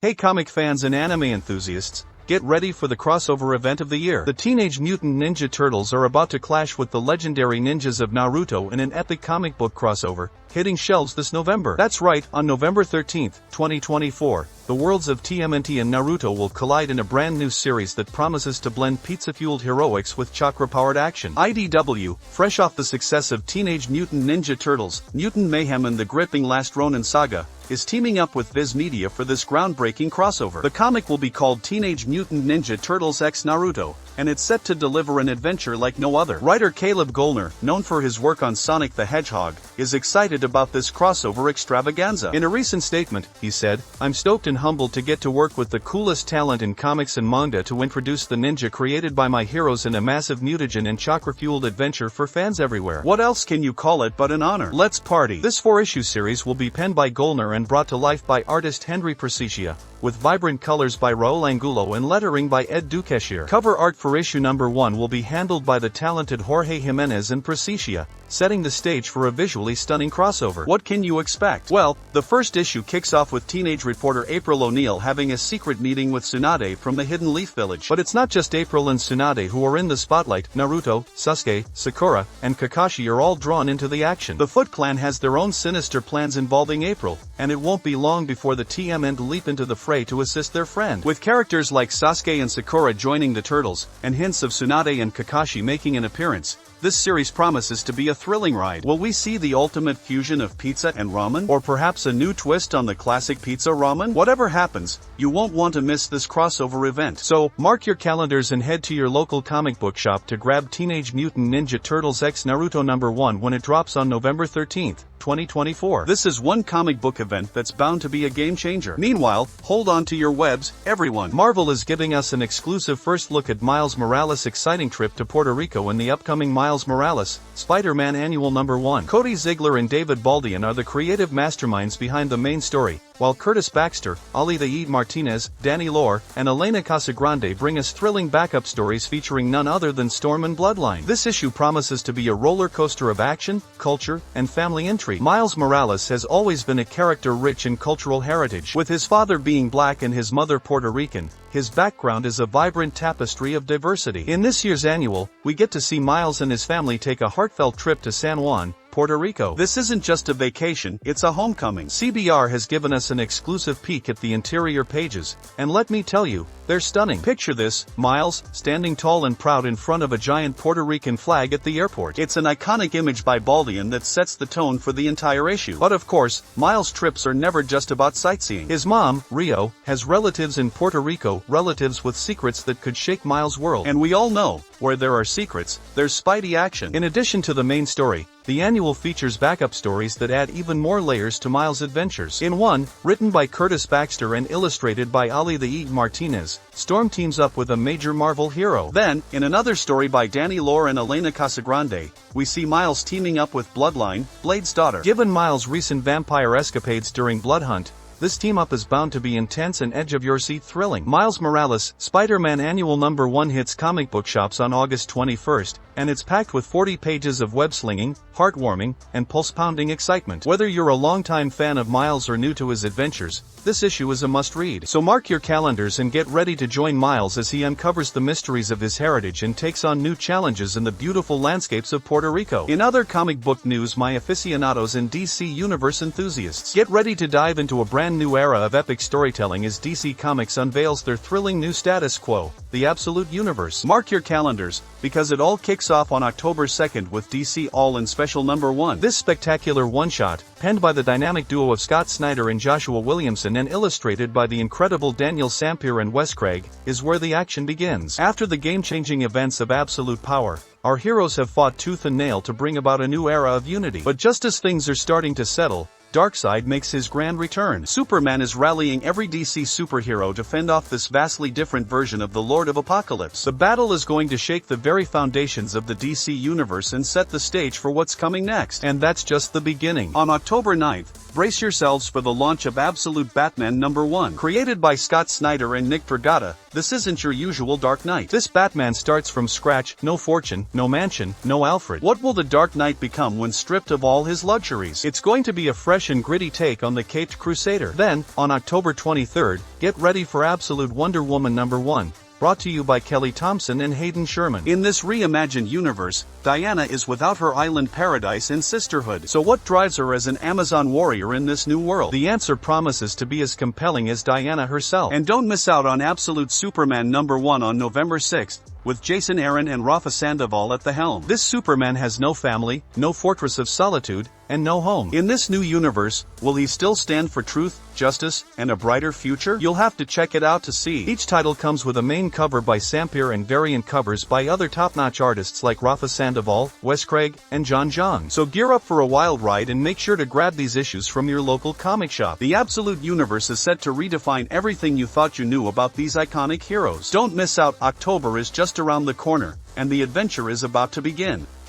Hey comic fans and anime enthusiasts, get ready for the crossover event of the year. The Teenage Mutant Ninja Turtles are about to clash with the legendary ninjas of Naruto in an epic comic book crossover, hitting shelves this November. That's right, on November 13th, 2024, the worlds of TMNT and Naruto will collide in a brand new series that promises to blend pizza-fueled heroics with chakra-powered action. IDW, fresh off the success of Teenage Mutant Ninja Turtles, Mutant Mayhem and the gripping Last Ronin saga, is teaming up with Viz Media for this groundbreaking crossover. The comic will be called Teenage Mutant Ninja Turtles x Naruto, and it's set to deliver an adventure like no other. Writer Caleb Gollner, known for his work on Sonic the Hedgehog, is excited about this crossover extravaganza. In a recent statement, he said, "I'm stoked and humbled to get to work with the coolest talent in comics and manga to introduce the ninja created by my heroes in a massive mutagen and chakra-fueled adventure for fans everywhere. What else can you call it but an honor? Let's party." This 4-issue series will be penned by Gollner and brought to life by artist Henry Precicia, with vibrant colors by Raul Angulo and lettering by Ed Duqueshier. Cover art for issue number 1 will be handled by the talented Jorge Jimenez and Precicia, setting the stage for a visually stunning crossover. What can you expect? Well, the first issue kicks off with teenage reporter April O'Neil having a secret meeting with Tsunade from the Hidden Leaf Village. But it's not just April and Tsunade who are in the spotlight. Naruto, Sasuke, Sakura, and Kakashi are all drawn into the action. The Foot Clan has their own sinister plans involving April, and it won't be long before the TMNT leap into the fray to assist their friend. With characters like Sasuke and Sakura joining the Turtles, and hints of Tsunade and Kakashi making an appearance, this series promises to be a thrilling ride. Will we see the ultimate fusion of pizza and ramen? Or perhaps a new twist on the classic pizza ramen? Whatever happens, you won't want to miss this crossover event. So, mark your calendars and head to your local comic book shop to grab Teenage Mutant Ninja Turtles x Naruto #1 when it drops on November 13th, 2024. This is one comic book event that's bound to be a game changer. Meanwhile, hold on to your webs, everyone. Marvel is giving us an exclusive first look at Miles Morales' exciting trip to Puerto Rico in the upcoming Miles Morales, Spider-Man Annual #1. Cody Ziegler and David Baldian are the creative masterminds behind the main story, while Curtis Baxter, Ali the Eid Martinez, Danny Lore, and Elena Casagrande bring us thrilling backup stories featuring none other than Storm and Bloodline. This issue promises to be a roller coaster of action, culture, and family intrigue. Miles Morales has always been a character rich in cultural heritage. With his father being black and his mother Puerto Rican, his background is a vibrant tapestry of diversity. In this year's annual, we get to see Miles and his family take a heartfelt trip to San Juan, Puerto Rico. This isn't just a vacation, it's a homecoming. CBR has given us an exclusive peek at the interior pages, and let me tell you, they're stunning. Picture this, Miles, standing tall and proud in front of a giant Puerto Rican flag at the airport. It's an iconic image by Baldian that sets the tone for the entire issue. But of course, Miles' trips are never just about sightseeing. His mom, Rio, has relatives in Puerto Rico, relatives with secrets that could shake Miles' world. And we all know, where there are secrets, there's Spidey action. In addition to the main story, the annual features backup stories that add even more layers to Miles' adventures. In one, written by Curtis Baxter and illustrated by Ali the Eid Martinez, Storm teams up with a major Marvel hero. Then, in another story by Danny Lore and Elena Casagrande, we see Miles teaming up with Bloodline, Blade's daughter. Given Miles' recent vampire escapades during Blood Hunt, this team-up is bound to be intense and edge-of-your-seat thrilling. Miles Morales, Spider-Man Annual #1 hits comic book shops on August 21st, and it's packed with 40 pages of web-slinging, heartwarming, and pulse-pounding excitement. Whether you're a longtime fan of Miles or new to his adventures, this issue is a must-read. So mark your calendars and get ready to join Miles as he uncovers the mysteries of his heritage and takes on new challenges in the beautiful landscapes of Puerto Rico. In other comic book news, my aficionados and DC Universe enthusiasts, get ready to dive into a brand new era of epic storytelling as DC Comics unveils their thrilling new status quo, the Absolute Universe. Mark your calendars, because it all kicks off on October 2nd with DC All-In Special #1. This spectacular one-shot, penned by the dynamic duo of Scott Snyder and Joshua Williamson and illustrated by the incredible Daniel Sampier and Wes Craig, is where the action begins. After the game-changing events of Absolute Power, our heroes have fought tooth and nail to bring about a new era of unity. But just as things are starting to settle, Darkseid makes his grand return. Superman is rallying every DC superhero to fend off this vastly different version of the Lord of Apocalypse. The battle is going to shake the very foundations of the DC universe and set the stage for what's coming next. And that's just the beginning. On October 9th, Brace yourselves for the launch of Absolute Batman #1. Created by Scott Snyder and Nick Dragotta, this isn't your usual Dark Knight. This Batman starts from scratch, no fortune, no mansion, no Alfred. What will the Dark Knight become when stripped of all his luxuries? It's going to be a fresh and gritty take on the Caped Crusader. Then, on October 23rd, get ready for Absolute Wonder Woman #1. Brought to you by Kelly Thompson and Hayden Sherman. In this reimagined universe, Diana is without her island paradise and sisterhood. So what drives her as an Amazon warrior in this new world? The answer promises to be as compelling as Diana herself. And don't miss out on Absolute Superman #1 on November 6th, with Jason Aaron and Rafa Sandoval at the helm. This Superman has no family, no fortress of solitude, and no home. In this new universe, will he still stand for truth, justice, and a brighter future? You'll have to check it out to see. Each title comes with a main cover by Sampere and variant covers by other top-notch artists like Rafa Sandoval, Wes Craig, and John Jong. So gear up for a wild ride and make sure to grab these issues from your local comic shop. The Absolute Universe is set to redefine everything you thought you knew about these iconic heroes. Don't miss out. October is just around the corner, and the adventure is about to begin.